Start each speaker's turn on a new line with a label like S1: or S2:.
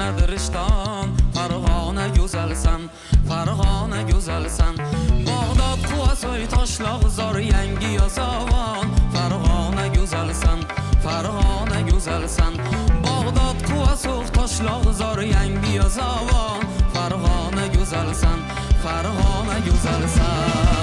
S1: nedirishton Farg'ona go'zalsan, Farg'ona go'zalsan Bag'dod Quvasoy Toshloq zor yangi yozavon Farg'ona go'zalsan, Farg'ona go'zalsan Bag'dod Quvasoy Toshloq zor yangi yozavon Farg'ona go'zalsan, Farg'ona go'zalsan